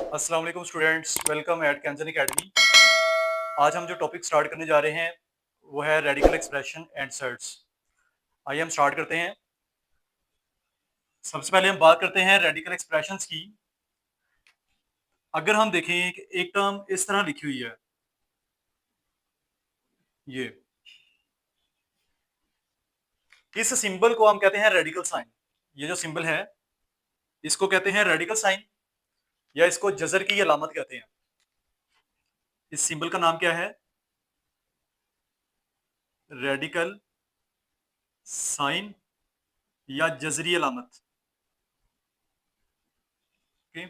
अस्सलाम वालेकुम students, welcome eight कैंजन academy. आज हम जो टॉपिक स्टार्ट करने जा रहे हैं वो है रेडिकल एक्सप्रेशन एंड सर्ट्स। आइए हम स्टार्ट करते हैं। सबसे पहले हम बात करते हैं रेडिकल एक्सप्रेशंस की। अगर हम देखें कि एक टर्म इस तरह लिखी हुई है, ये इस सिंबल को हम कहते हैं रेडिकल साइन। ये जो सिंबल है इसको कहते हैं रेडिकल साइन या इसको जजर की अलामत कहते हैं। इस सिंबल का नाम क्या है? रेडिकल साइन या जजरी अलामत। ओके,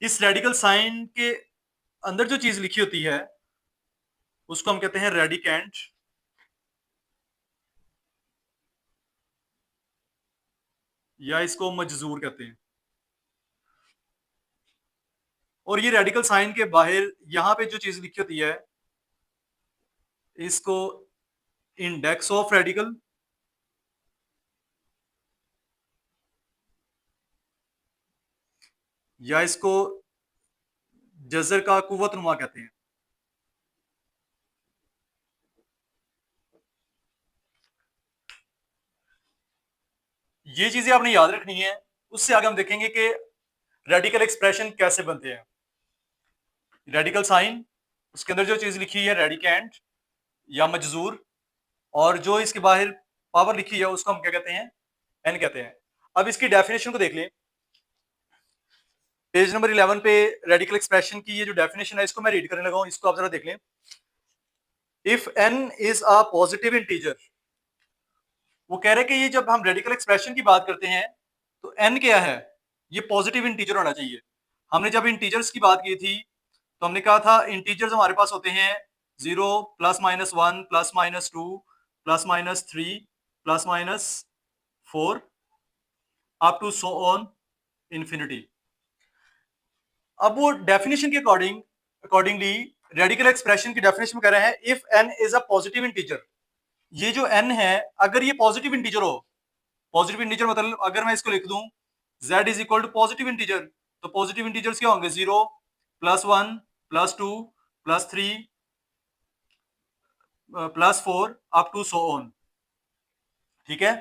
इस रेडिकल साइन के अंदर जो चीज लिखी होती है उसको हम कहते हैं रेडिकेंट या इसको मजजूर कहते हैं। और ये रेडिकल साइन के बाहर यहां पे जो चीज लिखी होती है इसको इंडेक्स ऑफ रेडिकल या इसको जजर का कुव्वतनुमा कहते हैं। ये चीजें आपने याद रखनी है। उससे आगे हम देखेंगे कि रेडिकल एक्सप्रेशन कैसे बनते हैं। रेडिकल साइन, उसके अंदर जो चीज लिखी है रेडिकेंट या मजजूर, और जो इसके बाहर पावर लिखी है उसको हम क्या कहते हैं? एन कहते हैं। अब इसकी डेफिनेशन को देख लें। पेज नंबर 11 पे रेडिकल एक्सप्रेशन की ये जो डेफिनेशन है इसको मैं रीड करने लगा हूं, इसको आप जरा देख लें। If n is a positive integer, वो कह रहे हैं कि ये जब हम रेडिकल एक्सप्रेशन की बात करते हैं तो n क्या है? ये पॉजिटिव इंटीजर होना चाहिए। हमने जब इंटीजर्स की बात की थी तो हमने कहा था इंटीजर्स हमारे पास होते हैं 0 +-1 +-2 +-3 +-4 up to so on infinity. अब वो डेफिनेशन के अकॉर्डिंगली रेडिकल एक्सप्रेशन की डेफिनेशन में कह रहे हैं if n is a positive integer. ये जो n है अगर ये पॉजिटिव इंटीजर हो, पॉजिटिव इंटीजर मतलब अगर मैं इसको लिख दूं z is equal to positive integer, तो पॉजिटिव इंटीजर्स क्या होंगे? 0 +1 +2 +3 +4 अप टू सो ऑन। ठीक है,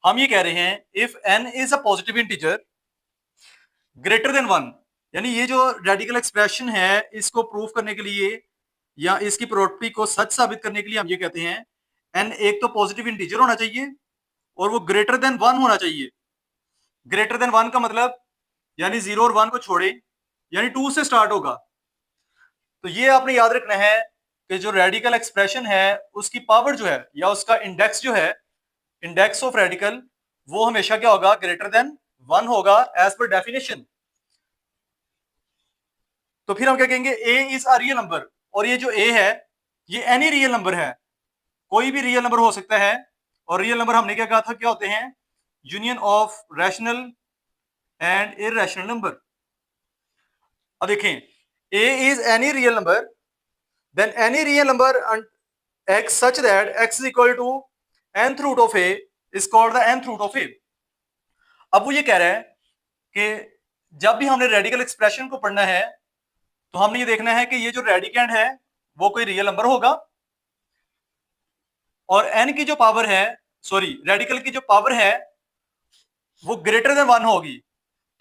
हम ये कह रहे हैं if n is a positive integer greater than 1, यानी ये जो रेडिकल एक्सप्रेशन है इसको प्रूव करने के लिए या इसकी प्रॉपर्टी को सच साबित करने के लिए हम ये कहते हैं n एक तो पॉजिटिव इंटीजर होना चाहिए और वो ग्रेटर देन 1 होना चाहिए। ग्रेटर देन 1 का मतलब यानी 0 और 1 को छोड़े, यानी 2 से स्टार्ट होगा। तो ये आपने याद रखना है कि जो रेडिकल एक्सप्रेशन है उसकी पावर जो है या उसका इंडेक्स जो है, इंडेक्स ऑफ रेडिकल, वो हमेशा क्या होगा? ग्रेटर देन 1 होगा एज पर डेफिनेशन। तो फिर हम क्या कहेंगे? ए इज अ रियल नंबर, और ये जो ए है ये एनी रियल नंबर है, कोई भी रियल नंबर हो सकता है। और रियल नंबर हमने क्या कहा था? क्या होते हैं? Union of rational and irrational number. अब देखें, a is any real number, then any real number x such that x is equal to nth root of a is called the nth root of a। अब वो ये कह रहा है कि जब भी हमने रेडिकल एक्सप्रेशन को पढ़ना है तो हमने ये देखना है कि ये जो रेडिकेंड है वो कोई रियल नंबर होगा और n की जो पावर है, सॉरी रेडिकल की जो पावर है वो ग्रेटर देन 1 होगी,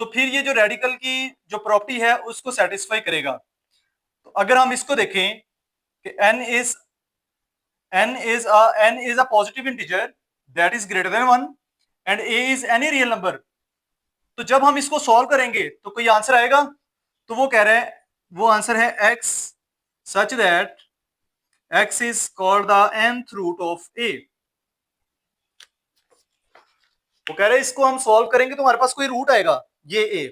तो फिर ये जो रेडिकल की जो प्रॉपर्टी है उसको सेटिस्फाई करेगा। तो अगर हम इसको देखें कि n is a positive integer that is greater than 1 and a is any real number, तो जब हम इसको सॉल्व करेंगे तो कोई आंसर आएगा। तो वो कह रहे हैं वो आंसर है x such that x is called the nth root of a। वो कह रहे हैं इसको हम सॉल्व करेंगे तो हमारे पास कोई रूट आएगा, ये a,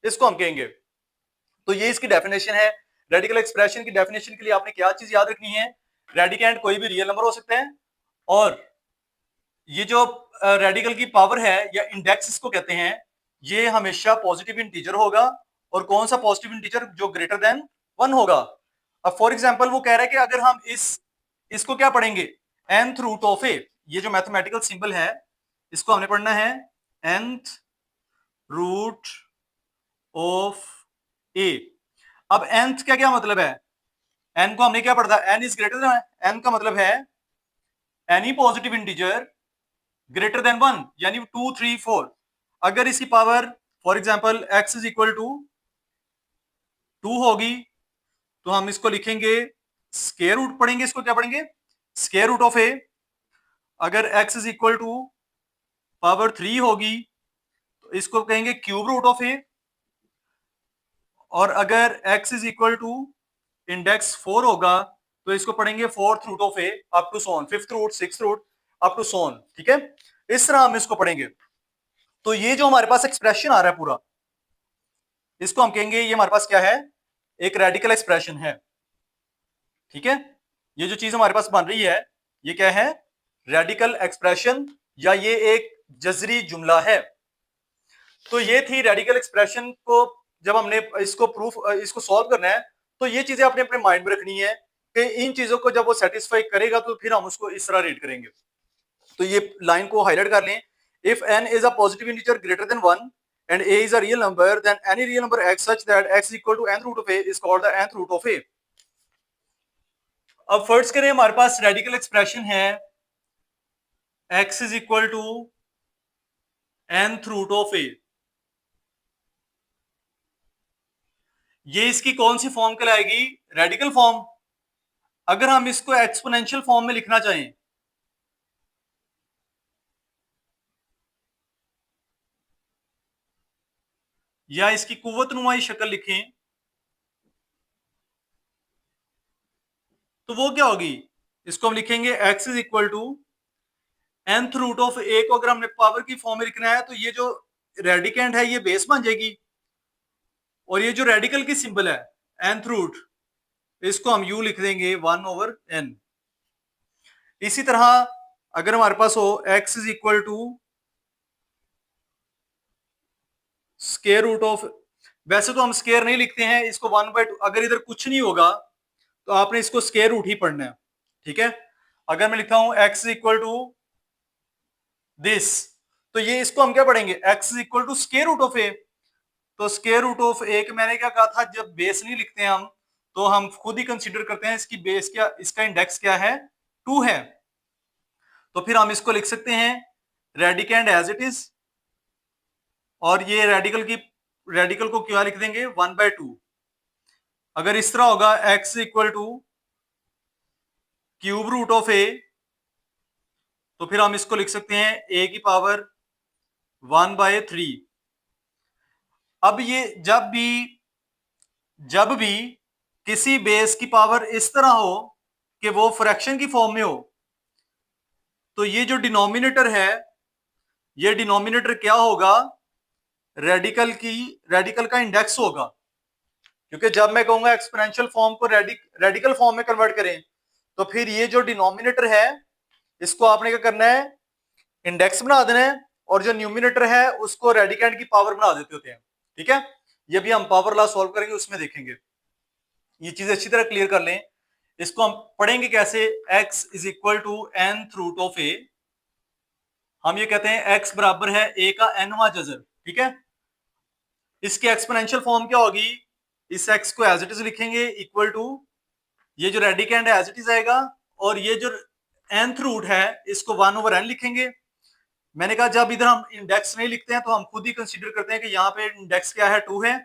इसको हम कहेंगे। तो ये इसकी डेफिनेशन है। रेडिकल एक्सप्रेशन की डेफिनेशन के लिए आपने क्या चीज याद रखनी है? रेडिकेंड कोई भी रियल नंबर हो सकता है और ये जो रेडिकल की पावर है या इंडेक्स इसको कहते हैं, ये हमेशा पॉजिटिव इंटीजर होगा। और कौन सा पॉजिटिव इंटीजर? जो ग्रेटर देन 1 होगा। अब फॉर एग्जांपल वो कह रहा है कि अगर हम इसको क्या पढ़ेंगे? nth रूट ऑफ ए, ये जो मैथमेटिकल सिंबल है इसको हमने पढ़ना है nth रूट ऑफ ए। अब nth का क्या मतलब है, n को हमने क्या पढ़ा था, n is greater than, n का मतलब है any positive integer greater than 1, यानी 2 3 4। अगर इसकी power for example x is equal to 2 होगी तो हम इसको लिखेंगे स्क्वायर रूट, पढ़ेंगे इसको क्या पढ़ेंगे, स्क्वायर रूट ऑफ ए। अगर x is equal to power 3 होगी तो इसको कहेंगे क्यूब रूट ऑफ ए। और अगर x is equal to index 4 होगा तो इसको पढ़ेंगे fourth root of a up to so on, fifth root, sixth root up to so on. ठीक है, इस तरह हम इसको पढ़ेंगे। तो ये जो हमारे पास एक्सप्रेशन आ रहा है पूरा, इसको हम कहेंगे ये हमारे पास क्या है, एक रेडिकल एक्सप्रेशन है। ठीक है, ये जो चीज हमारे पास बन रही है ये क्या है, रेडिकल एक्सप्रेशन, या ये एक जजरी जुमला है। तो ये थी रेडिकल एक्सप्रेशन को, जब हमने इसको प्रूफ, इसको सॉल्व करना है तो ये चीजें अपने अपने माइंड में रखनी है कि इन चीजों को जब वो सेटिस्फाई करेगा तो फिर हम उसको इस तरह रीड करेंगे। तो ये लाइन को हाईलाइट कर लें, if n is a positive integer greater than 1 and a is a real number then any real number x such that x is equal to nth root of a is called the nth root of a। अब first करें, हमारे पास radical expression है x is equal to nth root of a। ये इसकी कौन सी form कहलाएगी, radical form. अगर हम इसको एक्सपोनेंशियल फॉर्म में लिखना चाहें, या इसकी कुव्वतनुमाई शक्ल लिखें, तो वो क्या होगी, इसको हम लिखेंगे x is equal to nth root of a को अगर हमने पावर की फॉर्म में लिखना है तो ये जो रेडिकेंट है ये बेस बन जाएगी, और ये जो रेडिकल की सिंबल है nth रूट, इसको हम u लिख देंगे 1/n। इसी तरह अगर हमारे पास हो x is equal to square root of, वैसे तो हम स्क्वायर नहीं लिखते हैं इसको 1/2, अगर इधर कुछ नहीं होगा तो आपने इसको स्क्वायर रूट ही पढ़ना है। ठीक है, अगर मैं लिखता हूं x is equal to this, तो ये इसको हम क्या पढ़ेंगे, x is equal to square root of a. तो स्क्वायर रूट ऑफ ए, मैंने क्या कहा था, जब बेस नहीं लिखते हैं हम तो हम खुद ही कंसीडर करते हैं इसकी बेस क्या, इसका इंडेक्स क्या है, 2 है। तो फिर हम इसको लिख सकते हैं रेडिकेंड एज इट इज, और ये रेडिकल को क्या लिख देंगे 1/2। अगर इस तरह होगा x equal to cube root of a, तो फिर हम इसको लिख सकते हैं a की पावर 1/3। अब ये जब भी किसी बेस की पावर इस तरह हो कि वो फ्रैक्शन की फॉर्म में हो, तो ये जो डिनोमिनेटर है, ये डिनोमिनेटर क्या होगा, रेडिकल का इंडेक्स होगा। क्योंकि जब मैं कहूंगा एक्सपोनेंशियल फॉर्म को रेडिकल फॉर्म में कन्वर्ट करें, तो फिर ये जो डिनोमिनेटर है इसको आपने क्या करना है, इंडेक्स बना देना है, और जो न्यूमिनेटर है उसको रेडिकेंड की पावर बना देते होते हैं। ठीक है, ये भी हम पावर लॉ सॉल्व करेंगे उसमें देखेंगे। ये चीज अच्छी तरह क्लियर कर लें। इसको हम पढ़ेंगे कैसे, x is equal to nth root of a। हम ये कहते हैं x बराबर है a का nवां जजर। ठीक है, इसकी एक्सपोनेंशियल फॉर्म क्या होगी, इस x को एज इट इज लिखेंगे इक्वल टू, ये जो रेडिकेंड है एज इट इज आएगा, और ये जो nth रूट है इसको 1/n लिखेंगे। मैंने कहा जब इधर हम इंडेक्स नहीं लिखते हैं तो हम खुद ही कंसीडर करते हैं कि यहाँ पे इंडेक्स क्या है, 2 है,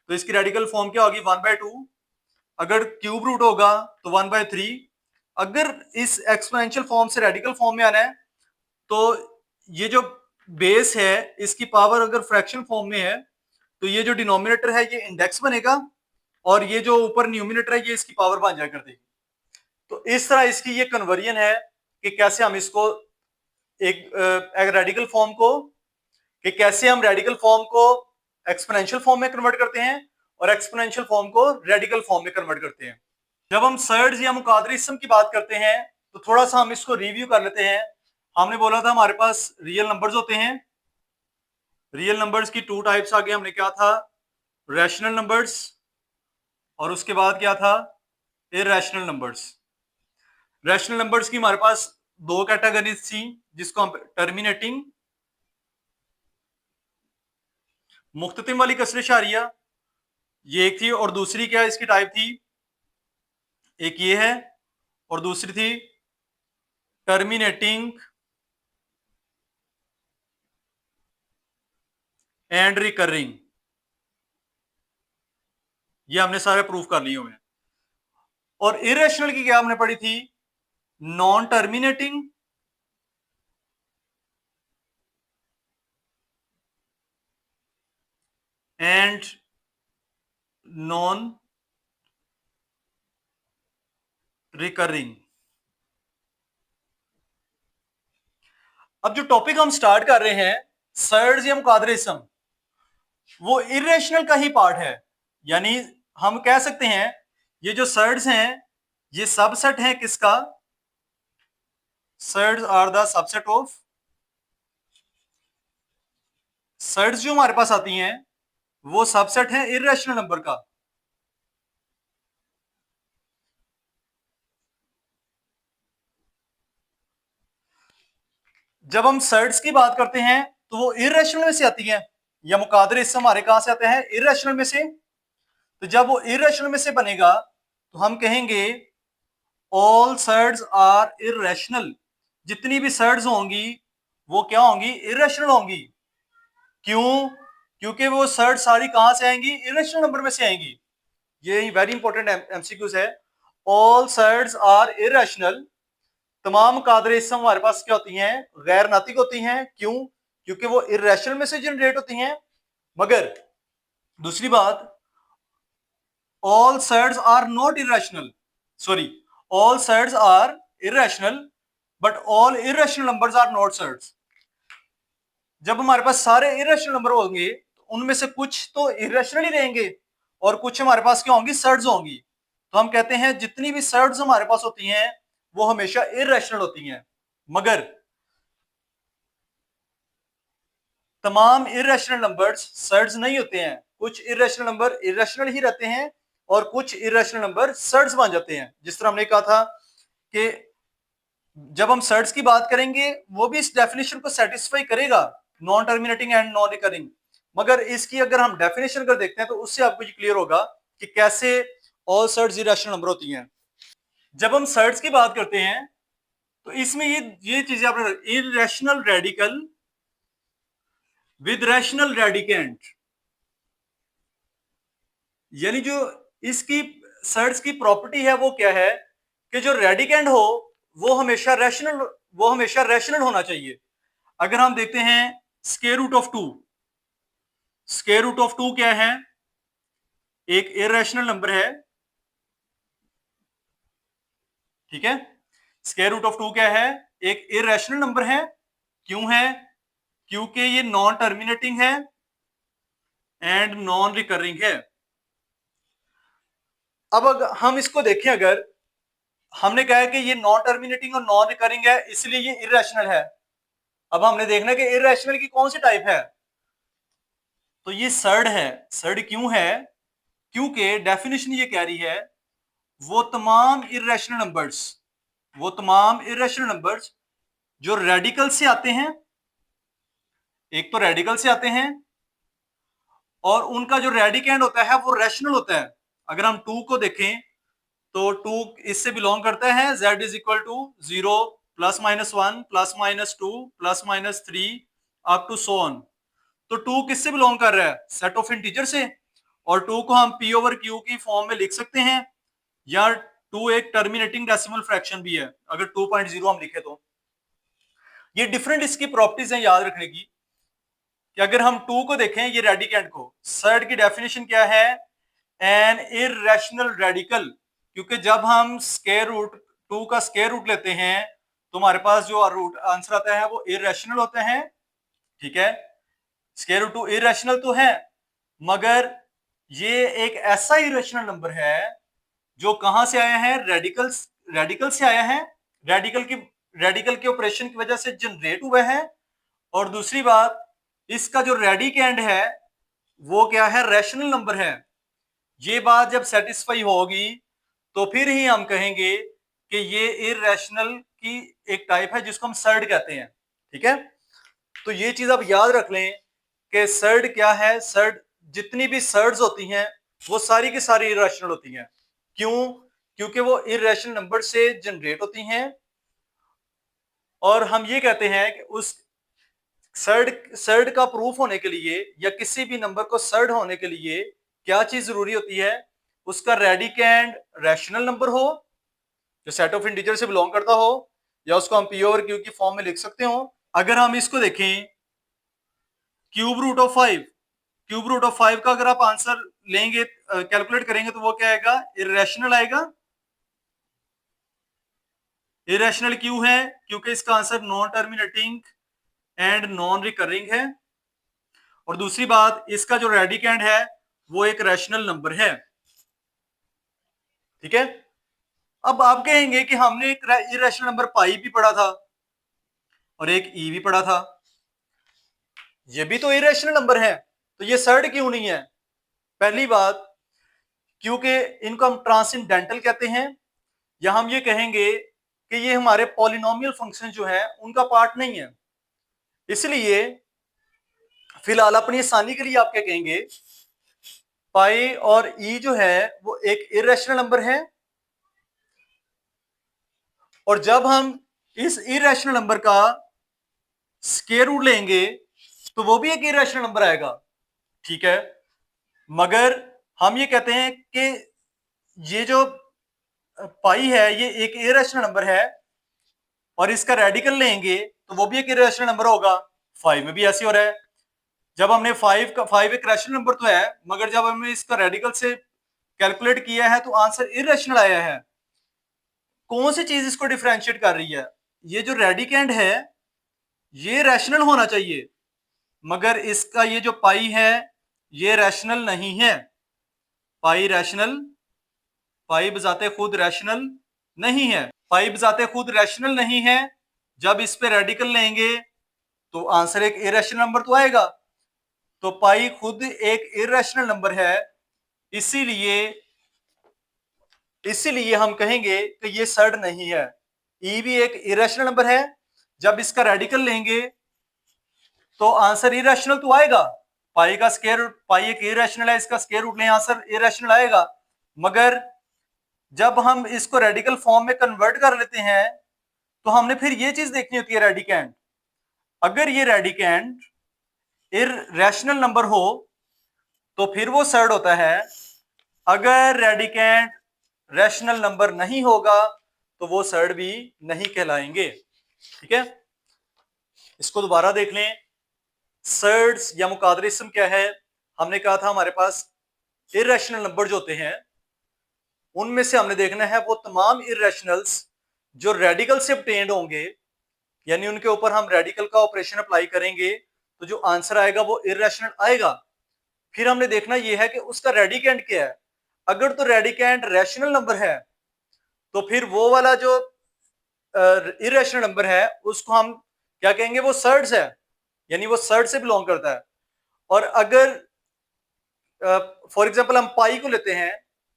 तो इसकी रेडिकल फॉर्म क्या होगी 1/2। अगर क्यूब रूट होगा तो 1/3। अगर इस एक्सपोनेंशियल फॉर्म से रेडिकल फॉर्म में आना है तो ये जो बेस है इसकी पावर अगर फ्रैक्शन फॉर्म में है तो ये जो डिनोमिनेटर है ये इंडेक्स बनेगा, और ये जो ऊपर न्यूमिनेटर है ये इसकी पावर बन जाया कर देगी। तो इस तरह इसकी ये कन्वर्जन है कि कैसे हम इसको एक रेडिकल फॉर्म को, कि कैसे हम रेडिकल फॉर्म को एक्सपोनेंशियल फॉर्म में कन्वर्ट करते हैं और एक्सपोनेंशियल फॉर्म को रेडिकल फॉर्म में कन्वर्ट करते हैं। जब हम सर्ड्स या मुकादरिस्म की बात करते हैं तो थोड़ा सा हम इसको रिव्यू कर लेते हैं। हमने बोला था हमारे पास रियल नंबर्स होते हैं, रियल नंबर्स की 2 टाइप्स आगे हमने क्या था, रैशनल नंबर्स, और उसके बाद क्या था, इरैशनल नंबर्स। रैशनल नंबर्स की हमारे पास 2 कैटेगरीज थी, जिसको हम टर्मिनेटिंग मुख्ततिम वाली कसर इशारिया ये एक थी, और दूसरी क्या इसकी टाइप थी, एक ये है और दूसरी थी टर्मिनेटिंग एंड रिकरिंग। ये हमने सारे प्रूफ कर लिए हुए हैं। और इरेशनल की क्या हमने पढ़ी थी, non terminating and non recurring. अब जो टॉपिक हम स्टार्ट कर रहे हैं, सर्ड्स या मुकादरे-ए-इस्म, वो इरेशनल का ही पार्ट है। यानी हम कह सकते हैं ये जो सर्ड्स हैं ये सबसेट है किसका, surds are the subset of, surds जो हमारे पास आती हैं वो सबसेट है इरेशनल नंबर का। जब हम सर्ड्स की बात करते हैं तो वो इरेशनल में से आती हैं, या मुकादरे-ए-इस्म हमारे कहां से आते हैं, इरेशनल में से। तो जब वो इरेशनल में से बनेगा तो हम कहेंगे ऑल सर्ड्स आर इरेशनल। जितनी भी सर्ड्स होंगी वो क्या होंगी, इरेशनल होंगी। क्यों, क्योंकि वो सर्ड सारी कहां से आएंगी, इरेशनल नंबर में से आएंगी। ये वेरी इंपॉर्टेंट एमसीक्यूज है। ऑल सर्ड्स आर इरेशनल, तमाम मुकादरे-ए-इस्म हमारे पास क्या होती हैं, गैर नातिक होती हैं। क्यों, क्योंकि वो इरेशनल में से जनरेट होती हैं। मगर दूसरी बात, all surds are not irrational, sorry, all surds are irrational but all irrational numbers are not surds। जब हमारे पास सारे irrational नंबर होंगे तो उनमें से कुछ तो irrational ही रहेंगे और कुछ हमारे पास क्या होंगी, सर्ड्स होंगी। तो हम कहते हैं जितनी भी सर्ड्स हमारे पास होती हैं वो हमेशा irrational होती हैं। मगर तमाम irrational नंबर्स सर्ड्स नहीं होते हैं। कुछ irrational नंबर irrational ही रहते हैं और कुछ irrational नंबर सर्ड्स बन जाते हैं। जिस तरह हमने कहा था कि जब हम सर्ड्स की बात करेंगे वो भी इस डेफिनेशन को सेटिस्फाई करेगा, non terminating and non recurring. मगर इसकी अगर हम डेफिनेशन कर देखते हैं तो उससे आपको क्लियर होगा कि कैसे ऑल सर्ड्स इरेशनल नंबर होती हैं। जब हम सर्ड्स की बात करते हैं तो इसमें ये चीजें आपने, irrational radical with rational radicand, यानी जो इसकी सर्ड्स की प्रॉपर्टी है वो क्या है कि जो रेडिकेंट हो वो हमेशा रैशनल होना चाहिए। अगर हम देखते हैं square root of 2, square root of 2 क्या है, एक इरेशनल नंबर है। ठीक है, स्क्वायर रूट ऑफ 2 क्या है, एक इरेशनल नंबर है। क्यों है, क्योंकि ये नॉन टर्मिनेटिंग है एंड नॉन रिकरिंग है। अब अगर हम इसको देखें, अगर हमने कहा है कि ये नॉन टर्मिनेटिंग और नॉन रिकरिंग है इसलिए ये इरेशनल है। अब हमने देखना कि इरेशनल की कौन सी टाइप है, तो ये सर्ड है। सर्ड क्यों है, क्योंकि डेफिनेशन ये कह रही है वो तमाम इरेशनल नंबर्स जो रेडिकल से आते हैं, एक तो रेडिकल से आते हैं और उनका जो रेडिकेंड होता है वो रैशनल होता है। अगर हम 2 को देखें तो 2 इससे बिलोंग करता है z is equal to 0 +-1 +-2 +-3 up to so on. तो 2 किससे बिलोंग कर रहा है, सेट ऑफ इंटीजर से। और 2 को हम p ओवर q की फॉर्म में लिख सकते हैं, या 2 एक टर्मिनेटिंग डेसिमल फ्रैक्शन भी है अगर 2.0 हम लिखे तो। ये डिफरेंट इसकी प्रॉपर्टीज हैं याद रखने की, कि अगर हम 2 को देखें, ये रेडिकेंट को, सर्ड की डेफिनेशन क्या है, एन इरेशनल रेडिकल। क्योंकि जब हम स्क्वायर रूट 2 का स्क्वायर रूट लेते हैं तो हमारे पास जो रूट आंसर आता है वो इरेशनल होते हैं। ठीक है, स्क्वायर रूट 2 इरेशनल तो है, मगर ये एक ऐसा इरेशनल नंबर है जो कहां से आया है, रेडिकल से आया है, रेडिकल के ऑपरेशन की वजह से जनरेट हुआ है। और दूसरी बात, इसका जो रेडिकेंड है वो क्या है, रैशनल नंबर है। ये बात जब सेटिस्फाई होगी तो फिर ही हम कहेंगे कि ये इरेशनल की एक टाइप है जिसको हम सर्ड कहते हैं। ठीक है, तो ये चीज आप याद रख लें कि सर्ड क्या है। सर्ड, जितनी भी सर्ड्स होती हैं वो सारी की सारी इरेशनल होती हैं। क्यों? क्योंकि वो इरेशनल नंबर से जनरेट होती हैं, और हम ये कहते हैं कि उस सर्ड का प्रूफ होने के लिए या किसी भी नंबर को सर्ड होने के लिए क्या चीज जरूरी होती है? उसका रेडिकेंड रैशनल नंबर हो जो सेट ऑफ इंटीजर से बिलोंग करता हो, या उसको हम पी ओवर क्यू की फॉर्म में लिख सकते हो। अगर हम इसको देखें cube root of 5, cube root of 5 का अगर आप आंसर लेंगे, कैलकुलेट करेंगे, तो वो क्या आएगा? इरेशनल आएगा। इरेशनल क्यों है? क्योंकि इसका answer non terminating and non recurring है, और दूसरी बात इसका जो रेडिकेंड है वो एक रैशनल नंबर है। ठीक है। अब आप कहेंगे कि हमने एक इरेशनल नंबर पाई भी पढ़ा था और एक ई भी पढ़ा था, ये भी तो इरेशनल नंबर है, तो ये सर्ड क्यों नहीं है? पहली बात, क्योंकि इनको हम ट्रांसेंडेंटल कहते हैं, या हम ये कहेंगे कि ये हमारे पॉलिनोमियल फंक्शन जो है उनका पार्ट नहीं है। इसलिए फिलहाल अपनी आसानी के लिए आप क्या कहेंगे, पाई और ई जो है वो एक इरेशनल नंबर है, और जब हम इस इरेशनल नंबर का स्क्वायर रूट लेंगे तो वो भी एक इरेशनल नंबर आएगा। ठीक है, मगर हम ये कहते हैं कि ये जो पाई है ये एक इरेशनल नंबर है, और इसका रेडिकल लेंगे तो वो भी एक इरेशनल नंबर होगा। 5 में भी ऐसे हो रहा है, जब हमने 5 एक रैशनल नंबर तो है, मगर जब हमने इसका रेडिकल से कैलकुलेट किया है तो आंसर इरेशनल आया है। कौन सी चीज इसको डिफरेंशिएट कर रही है? ये जो रेडिकेंड है ये रैशनल होना चाहिए, मगर इसका ये जो पाई है ये रैशनल नहीं है। पाई रैशनल, पाई बजाते खुद रैशनल नहीं है, पाई बजाते खुद रैशनल नहीं है। जब इस पे रेडिकल लेंगे तो आंसर एक इरेशनल नंबर तो आएगा, तो पाई खुद एक इरेशनल नंबर है। इसीलिए इसीलिए हम कहेंगे कि ये सर्ड नहीं है। ई भी एक इरेशनल नंबर है, जब इसका रेडिकल लेंगे तो आंसर इरेशनल तो आएगा। पाई का स्क्वायर, पाई एक इरेशनल है, इसका स्क्वायर रूट लें आंसर इरेशनल आएगा, मगर जब हम इसको रेडिकल फॉर्म में कन्वर्ट कर लेते हैं तो हमने फिर ये चीज देखनी होती है रेडिकेंड। अगर ये रेडिकेंड इरेशनल नंबर हो तो फिर वो सर्ड होता है, अगर रेडिकेंड रैशनल नंबर नहीं होगा तो वो सर्ड भी नहीं कहलाएंगे। ठीक है, इसको दोबारा देख लें। सर्ड्स या मुकादरिस्म क्या है? हमने कहा था हमारे पास इरेशनल नंबर जो होते हैं उनमें से हमने देखना है वो तमाम इरेशनल्स जो रेडिकल से ऑब्टेन्ड होंगे, यानी उनके ऊपर हम रेडिकल का ऑपरेशन अप्लाई करेंगे तो जो आंसर आएगा वो इरेशनल आएगा। फिर हमने देखना यह है कि उसका रेडिकेंड क्या है। अगर तो रेडिकेंड रैशनल नंबर है तो फिर वो वाला जो इरेशनल नंबर है उसको हम क्या कहेंगे, वो सर्ड्स है, यानी वो सर्ड से बिलोंग करता है। और अगर फॉर एग्जांपल हम पाई को लेते हैं,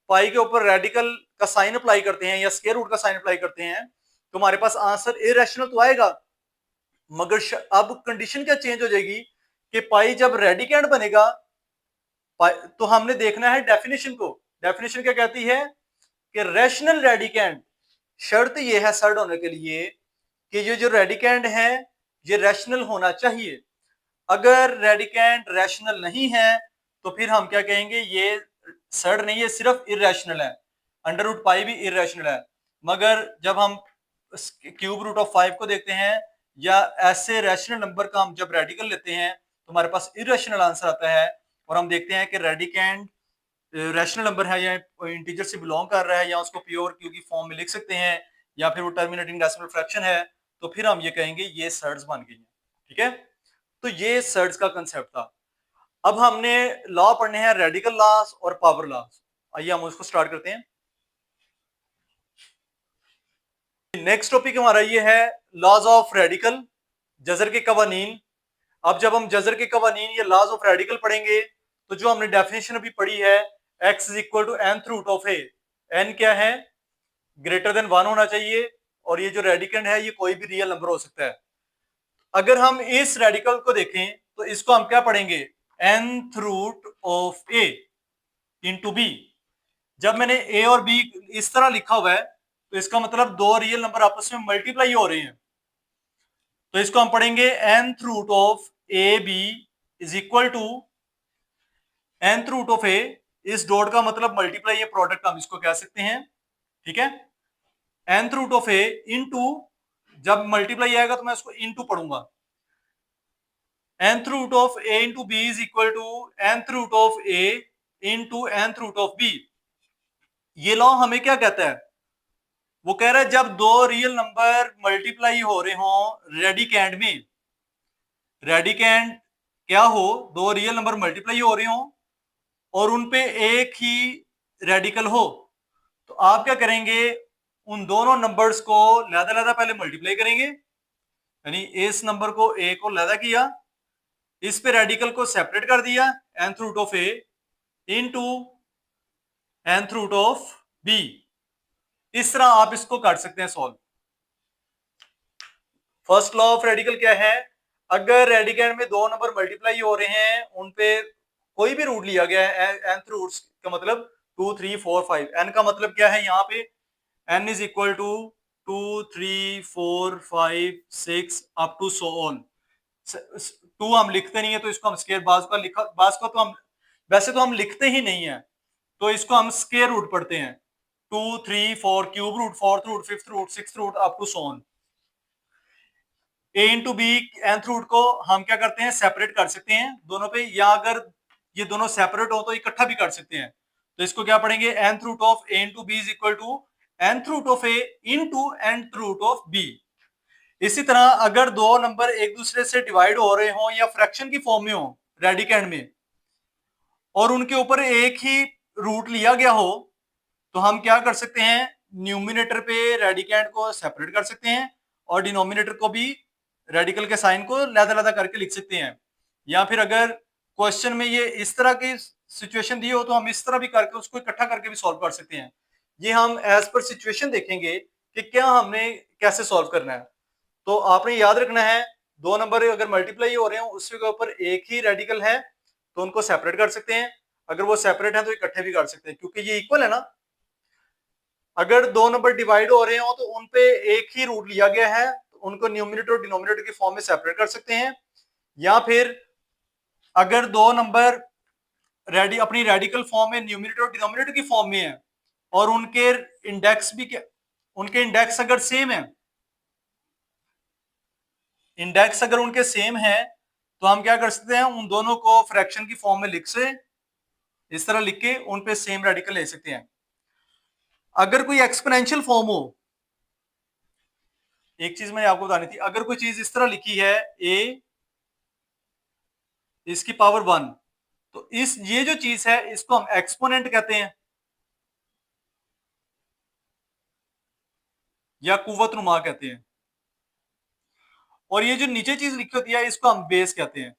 पाई के ऊपर रेडिकल का साइन अप्लाई करते हैं या स्क्वायर रूट का साइन अप्लाई करते हैं तो हमारे पास आंसर इरेशनल तो आएगा, मगर अब कंडीशन क्या चेंज हो जाएगी कि पाई जब रेडिकेंड बनेगा तो हमने देखना है डेफिनेशन को। डेफिनेशन क्या कहती है कि रैशनल रेडिकेंड, शर्त यह है सर्ड होने के लिए कि ये जो रेडिकेंड है ये रैशनल होना चाहिए। अगर रेडिकेंड रैशनल नहीं है तो फिर हम क्या कहेंगे, ये सर्ड नहीं है, सिर्फ इरेशनल है। अंडर रूट पाई भी इरेशनल है, मगर जब हम क्यूब रूट ऑफ 5 को देखते हैं या ऐसे रैशनल नंबर का हम जब रेडिकल लेते हैं तो हमारे पास इरेशनल आंसर आता है, और हम देखते हैं कि रेडिकेंड रैशनल नंबर है या इंटीजर से बिलोंग कर रहा है, या उसको प्योर क्यू की फॉर्म में लिख सकते हैं, या फिर वो टर्मिनेटिंग डेसिमल फ्रैक्शन है, तो फिर हम ये कहेंगे ये सर्ड्स बन गई हैं। ठीक है, तो ये सर्ड्स का कंसेप्ट था। अब हमने लॉ पढ़ने हैं रेडिकल लॉस और पावर लॉस। आइए हम उसको स्टार्ट करते हैं। नेक्स्ट टॉपिक हमारा ये है लॉज ऑफ रेडिकल, जजर के कवानीन। अब जब हम जजर के कवानीन या लॉज ऑफ रेडिकल पढ़ेंगे तो जो हमने डेफिनेशन अभी पढ़ी है x is equal to nth root of a, n क्या है, ग्रेटर देन 1 होना चाहिए, और ये जो रेडिकेंड है ये कोई भी रियल नंबर हो सकता है। अगर हम इस रेडिकल को देखें तो इसको हम क्या पढ़ेंगे, nth root of a, into b. जब मैंने ए और बी इस तरह लिखा हुआ है तो इसका मतलब दो रियल नंबर आपस में मल्टीप्लाई हो रहे हैं। तो इसको हम पढ़ेंगे nth root of a b is equal to nth root of a, इस डॉट का मतलब मल्टीप्लाई है, प्रोडक्ट हम इसको कह सकते हैं, ठीक है। nth root of a into, जब मल्टीप्लाई आएगा तो मैं उसको इनटू पढ़ूंगा, nth root of a into b is equal to nth root of a into nth root of b. ये लॉ हमें क्या कहता है? वो कह रहा है जब दो रियल नंबर मल्टीप्लाई हो रहे हो रेडिकैंड में, रेडिकैंड क्या हो, दो रियल नंबर मल्टीप्लाई हो रहे हो और उनपे एक ही रेडिकल हो, तो आप क्या करेंगे, उन दोनों नंबर्स को लहदा पहले मल्टीप्लाई करेंगे, यानी इस नंबर को ए को लहदा किया, इस पे रेडिकल को सेपरेट कर दिया, nth root of a into nth root of b. इस तरह आप इसको कर सकते हैं solve. First law of radical क्या है? अगर रेडिकैंड में दो नंबर मल्टीप्लाई हो रहे हैं, उनपे कोई भी रूट लिया गया है, nth रूट्स का मतलब 2 3 4 5, n का मतलब क्या है यहाँ पे, n is equal to 2 3 4 5 6 up to so on. 2 हम लिखते नहीं है तो इसको हम स्क्वायर, बाज का तो हम वैसे तो हम लिखते ही नहीं है, तो इसको हम स्क्वायर रूट पढ़ते हैं, 2 3 4 cube root, fourth root, fifth root, sixth root up to so on. A into b nth root को हम क्या करते हैं, सेपरेट कर सकते हैं दोनों पे, या अगर ये दोनों सेपरेट हो तो इकट्ठा भी कर सकते हैं। तो इसको क्या पढ़ेंगे, nth root of a into b is equal to nth root of a into nth root of b. इसी तरह अगर दो नंबर एक दूसरे से डिवाइड हो रहे हो या फ्रैक्शन की फॉर्म में हो रेडिकैंड में, और उनके ऊपर एक ही रूट लिया गया हो, तो हम क्या कर सकते हैं, न्यूमिनेटर पे रेडिकैंड को सेपरेट कर सकते हैं और डिनोमिनेटर को भी रेडिकल के साइन को लहदा करके लिख सकते हैं। या फिर अगर क्वेश्चन में ये इस तरह की सिचुएशन दी हो तो हम इस तरह भी करके उसको इकट्ठा करके भी सॉल्व कर सकते हैं। ये हम एज पर सिचुएशन देखेंगे कि क्या हमने कैसे सॉल्व करना है। तो आपने याद रखना है, दो नंबर अगर मल्टीप्लाई हो रहे हो उसके ऊपर एक ही रेडिकल है तो उनको सेपरेट कर सकते हैं, अगर वो सेपरेट है तो इकट्ठे भी कर सकते हैं क्योंकि ये इक्वल है ना। अगर दो नंबर डिवाइड हो रहे हो तो उनपे एक ही रूट लिया गया है, तो उनको न्यूमिनेटर और डिनोमिनेटर की फॉर्म में सेपरेट कर सकते हैं। या फिर अगर दो नंबर अपनी रेडिकल फॉर्म में न्यूमिनेटर और डिनोमिनेटर की फॉर्म में है और उनके इंडेक्स भी उनके इंडेक्स अगर सेम है, इंडेक्स अगर उनके सेम है, तो हम क्या कर सकते हैं, उन दोनों को फ्रैक्शन की फॉर्म में लिख से इस तरह लिख के उन पे सेम रेडिकल ले सकते हैं। अगर कोई एक्सपोनेंशियल फॉर्म हो, एक चीज मैंने आपको बतानी थी, अगर कोई चीज इस तरह लिखी है a इसकी पावर 1, तो ये जो चीज है इसको हम एक्सपोनेंट कहते हैं या कुव्वत नुमा कहते हैं, और ये जो नीचे चीज लिखी होती है इसको हम बेस कहते हैं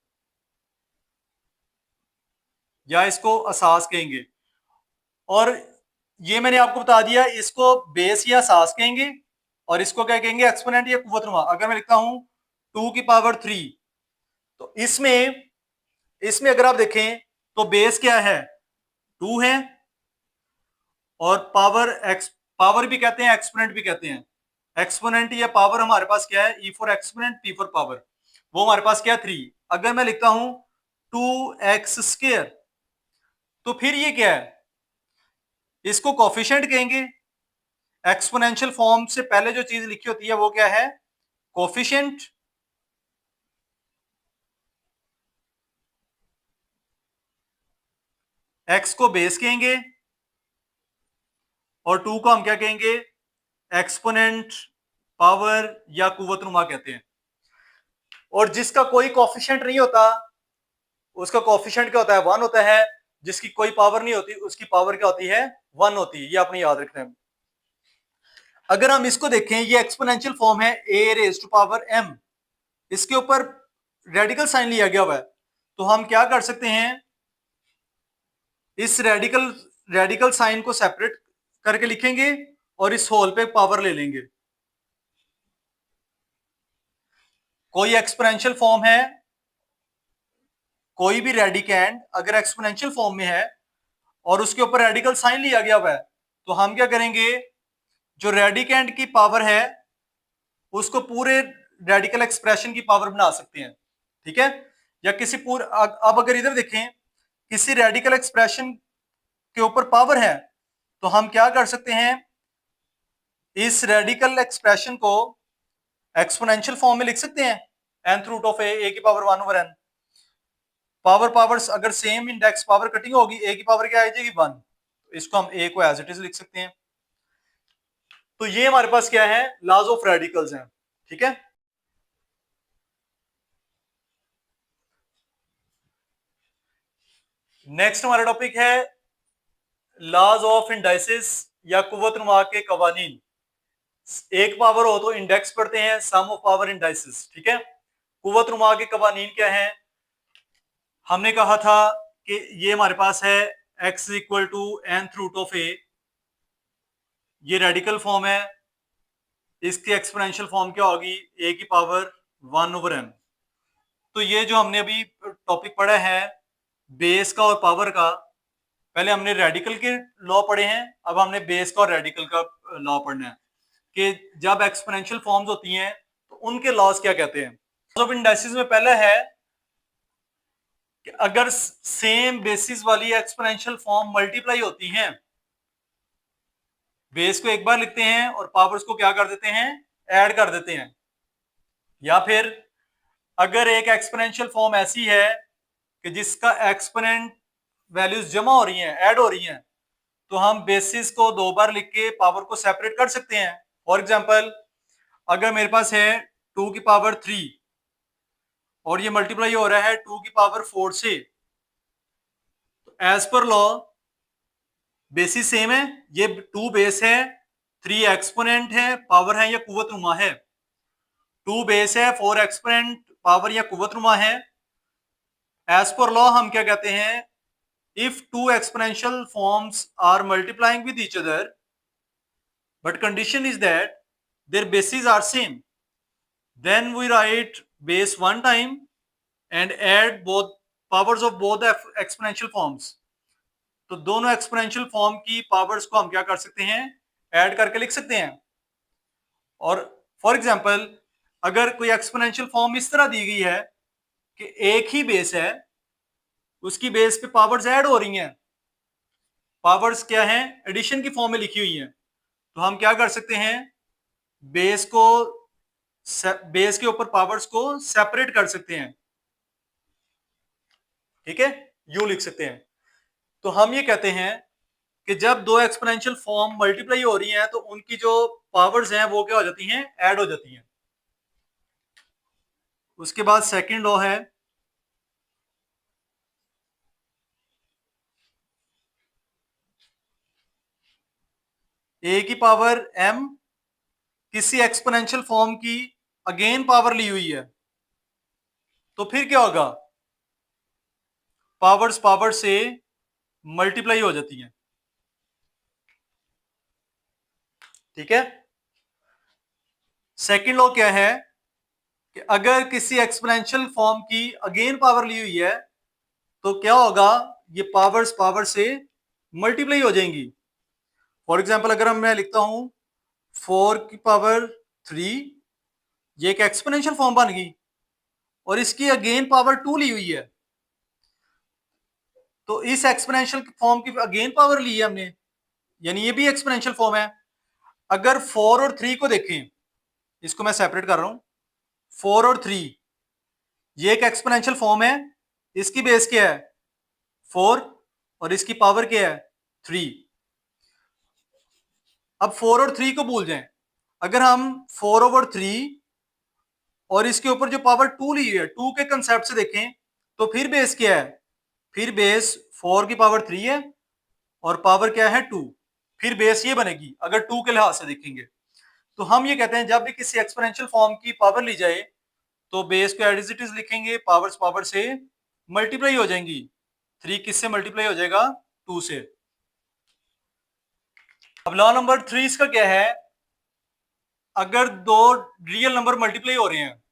या इसको असास कहेंगे। और ये मैंने आपको बता दिया, इसको बेस या असास कहेंगे और इसको क्या कहेंगे, एक्सपोनेंट या कुव्वत नुमा। अगर मैं लिखता हूं 2 की पावर 3, तो इसमें अगर आप देखें तो बेस क्या है, 2 है, और पावर भी कहते हैं, एक्सपोनेंट भी कहते हैं। एक्सपोनेंट या पावर हमारे पास क्या है, E for exponent, P for power, वो हमारे पास क्या है 3। अगर मैं लिखता हूं 2x², तो फिर ये क्या है, इसको कोफिशिएंट कहेंगे। एक्सपोनेंशियल फॉर्म से पहले जो चीज लिखी होती है वो क्या है, कोफिशिएंट। x को बेस कहेंगे और 2 को हम क्या कहेंगे, एक्सपोनेंट, पावर या कुव्वतनुमा कहते हैं। और जिसका कोई कोफिशिएंट नहीं होता उसका कोफिशिएंट क्या होता है, 1 होता है। जिसकी कोई पावर नहीं होती उसकी पावर क्या होती है, 1 होती है। ये आपने याद रखना है। अगर हम इसको देखें, ये एक्सपोनेंशियल फॉर्म है a⁻m, इसके ऊपर रेडिकल साइन लिया गया हुआ है, तो हम क्या कर सकते हैं, इस रेडिकल साइन को सेपरेट करके लिखेंगे और इस होल पे पावर ले लेंगे। कोई एक्सपोनेंशियल फॉर्म है, कोई भी रेडिकैंड अगर एक्सपोनेंशियल फॉर्म में है और उसके ऊपर रेडिकल साइन लिया गया हुआ है, तो हम क्या करेंगे, जो रेडिकेंड की पावर है उसको पूरे रेडिकल एक्सप्रेशन की पावर बना सकते हैं, ठीक है। या किसी पूरे, अब अगर इधर देखें किसी रेडिकल एक्सप्रेशन के ऊपर पावर है, तो हम क्या कर सकते हैं, इस रेडिकल एक्सप्रेशन को एक्सपोनेंशियल फॉर्म में लिख सकते हैं, nth रूट ऑफ ए की पावर 1/n। पावर्स अगर सेम इंडेक्स पावर कटिंग होगी, ए की पावर क्या आ जाएगी 1, तो इसको हम ए को एज इट इज लिख सकते हैं। तो ये हमारे पास क्या है, लॉज ऑफ रेडिकल्स हैं, ठीक है। नेक्स्ट हमारा टॉपिक है लॉज ऑफ इंडाइसिस या कुव्वतनुमा के कवानीन। एक पावर हो तो इंडेक्स पढ़ते हैं, सम ऑफ पावर इंडाइसिस, ठीक है। कुव्वतनुमा के कवानीन क्या है, हमने कहा था कि ये हमारे पास है x equal to nth root of a, ये रेडिकल फॉर्म है, इसकी एक्सपोनेंशियल फॉर्म क्या होगी, a की पावर 1/n। तो ये जो हमने अभी टॉपिक पढ़ा है बेस का और पावर का, पहले हमने रेडिकल के लॉ पढ़े हैं, अब हमने बेस का और रेडिकल का लॉ पढ़ना है कि जब एक्सपोनेंशियल फॉर्म्स होती हैं तो उनके लॉज क्या कहते हैं। ऑफ इंडाइसिस में पहला है कि अगर सेम बेसिस वाली एक्सपोनेंशियल फॉर्म मल्टीप्लाई होती हैं, बेस को एक बार लिखते हैं और पावर्स को क्या कर देते हैं, ऐड कर देते हैं। या फिर अगर एक एक्सपोनेंशियल फॉर्म ऐसी है कि जिसका एक्सपोनेंट वैल्यूज जमा हो रही हैं, ऐड हो रही हैं, तो हम बेसिस को दो बार लिख के पावर को सेपरेट कर सकते हैं। फॉर एग्जांपल, अगर मेरे पास है 2 की पावर 3 और ये मल्टीप्लाई हो रहा है 2 की पावर 4 से, तो as per law basis same है, ये 2 बेस है, 3 एक्सपोनेंट है, पावर है या कुव्वतनुमा है। 2 बेस है, 4 एक्सपोनेंट, पावर या कुव्वतनुमा है। एज पर लॉ हम क्या कहते हैं, if two exponential forms are multiplying with each other but condition is that their bases are same, then we write base one time and add both powers of both the exponential forms। तो दोनों exponential form की powers को हम क्या कर सकते हैं, add करके लिख सकते हैं। और फॉर एग्जांपल, अगर कोई एक्सपोनेंशियल फॉर्म इस तरह दी गई है कि एक ही बेस है, उसकी बेस पे पावर्स ऐड हो रही हैं, पावर्स क्या है, एडिशन की फॉर्म में लिखी हुई है, तो हम क्या कर सकते हैं, बेस के ऊपर पावर्स को सेपरेट कर सकते हैं, ठीक है, यूं लिख सकते हैं। तो हम ये कहते हैं कि जब दो एक्सपोनेंशियल फॉर्म मल्टीप्लाई हो रही हैं तो उनकी जो पावर्स हैं वो क्या हो जाती हैं, ऐड हो जाती हैं। उसके बाद सेकंड लॉ है a की पावर m किसी एक्सपोनेंशियल फॉर्म की अगेन पावर ली हुई है, तो फिर क्या होगा, पावर से मल्टीप्लाई हो जाती हैं, ठीक है। सेकंड लॉ क्या है कि अगर किसी एक्सपोनेंशियल फॉर्म की अगेन पावर ली हुई है तो क्या होगा, ये पावर से मल्टीप्लाई हो जाएंगी। फॉर एग्जांपल, अगर मैं लिखता हूं 4 की पावर 3, ये एक एक्सपोनेंशियल फॉर्म बन गई और इसकी अगेन पावर 2 ली हुई है, तो इस एक्सपोनेंशियल फॉर्म की अगेन पावर ली है हमने, यानी ये भी एक्सपोनेंशियल फॉर्म है। अगर 4 और 3 को देखें, इसको मैं सेपरेट कर रहा हूं, 4 और 3 ये एक एक्सपोनेंशियल फॉर्म है, इसकी बेस क्या है 4 और इसकी पावर क्या है 3। अब 4 और 3 को भूल जाएं, अगर हम 4/3 और इसके ऊपर जो पावर 2 ली है, 2 के कंसेप्ट से देखें तो फिर बेस क्या है, फिर बेस 4 की पावर 3 है और पावर क्या है 2, फिर बेस ये बनेगी अगर 2 के लिहाज से देखेंगे। तो हम ये कहते हैं जब भी किसी एक्सपोनेंशियल फॉर्म की पावर ली जाए तो बेस को एज इट इज लिखेंगे, पावर से मल्टीप्लाई हो जाएंगी। 3 किससे मल्टीप्लाई हो जाएगा, 2 से। अब लॉ नंबर 3 इसका क्या है, अगर दो रियल नंबर मल्टीप्लाई हो रहे हैं,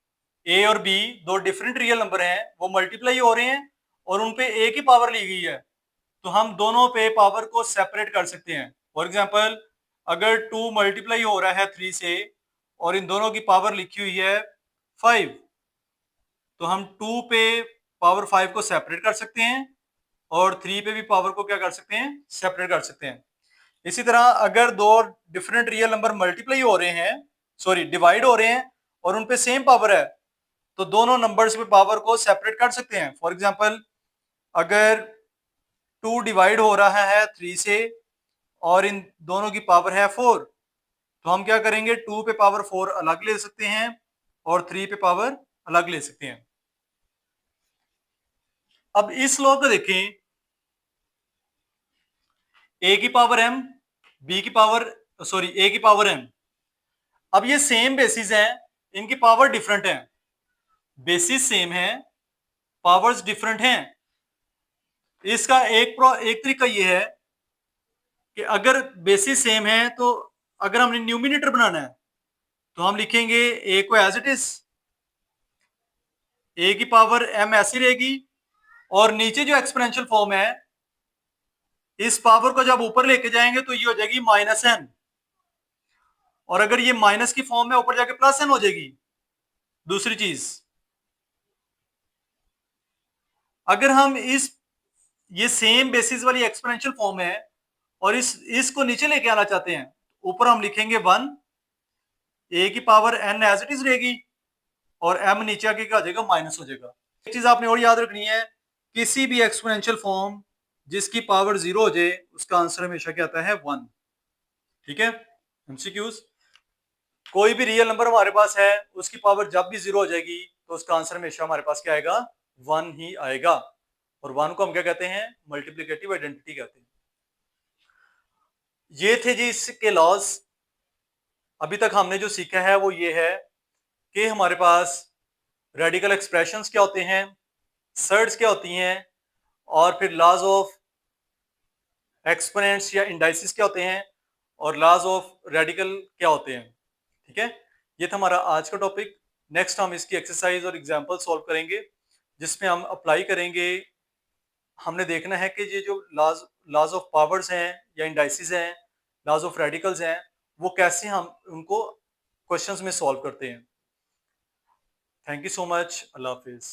ए और बी दो डिफरेंट रियल नंबर हैं, वो मल्टीप्लाई हो रहे हैं और उनपे ए की पावर ली गई है, तो हम दोनों पे पावर को सेपरेट कर सकते हैं। फॉर एग्जाम्पल, अगर 2 मल्टीप्लाई हो रहा है 3 से और इन दोनों की पावर लिखी हुई है 5, तो हम 2 पे पावर 5 को सेपरेट कर सकते हैं और 3 पे भी पावर को क्या कर सकते हैं, सेपरेट कर सकते हैं। इसी तरह अगर दो डिफरेंट रियल नंबर मल्टीप्लाई हो रहे हैं, सॉरी डिवाइड हो रहे हैं और उन पे सेम पावर है, तो दोनों नंबर्स पे पावर को सेपरेट कर सकते हैं। फॉर एग्जांपल, अगर 2 डिवाइड हो रहा है 3 से और इन दोनों की पावर है 4, तो हम क्या करेंगे, 2 पे पावर 4 अलग ले सकते हैं और 3 पे पावर अलग ले सकते हैं। अब इस लॉ को देखें, ए की पावर एम, बी की पावर, सॉरी ए की पावर एम। अब ये सेम बेसिस है, इनकी पावर डिफरेंट है, बेसिस सेम है, पावर्स डिफरेंट हैं। इसका एक तरीका ये है कि अगर बेसिस सेम है तो अगर हमने न्यूमिनेटर बनाना है तो हम लिखेंगे ए को एज इट इज, ए की पावर एम ऐसी रहेगी, और नीचे जो एक्सपोनेंशियल फॉर्म है इस पावर को जब ऊपर लेके जाएंगे तो ये हो जाएगी माइनस एन, और अगर ये माइनस की फॉर्म में ऊपर जाके प्लस एन हो जाएगी। दूसरी चीज, अगर हम ये सेम बेसिस वाली एक्सपोनेंशियल फॉर्म है और इसको नीचे लेके आना चाहते हैं, ऊपर हम लिखेंगे 1, ए की power n as it is रहेगी और एम नीचे आके क्या हो जाएगा, माइनस हो जाएगा। एक चीज आपने और याद रखनी है, किसी भी एक्सपोनेंशियल फॉर्म जिसकी पावर 0 हो जाए उसका आंसर हमेशा क्या आता है, 1। ठीक है, एमसीक्यूज, कोई भी रियल नंबर हमारे पास है उसकी पावर जब भी 0 हो जाएगी तो उसका आंसर हमेशा हमारे पास क्या आएगा, 1 ही आएगा। और 1 को हम क्या कहते हैं, मल्टीप्लिकेटिव आइडेंटिटी कहते हैं। ये थे जी इसके लॉज। अभी तक हमने जो सीखा है वो ये है कि हमारे पास रेडिकल एक्सप्रेशंस क्या होते हैं, सर्ड्स क्या होती हैं, और फिर लॉज ऑफ एक्सपोनेंट्स या इंडाइसिस क्या होते हैं, और लॉज ऑफ रेडिकल क्या होते हैं। ठीक है, ये था हमारा आज का टॉपिक। नेक्स्ट हम इसकी एक्सरसाइज और एग्जांपल सॉल्व करेंगे जिसमें हम अप्लाई करेंगे। हमने देखना है कि ये जो लॉज ऑफ पावर्स हैं या इंडाइसिस हैं, लॉज ऑफ रेडिकल्स हैं, वो कैसे हम उनको क्वेश्चंस में सॉल्व करते हैं। Thank you so much, Allah Hafiz.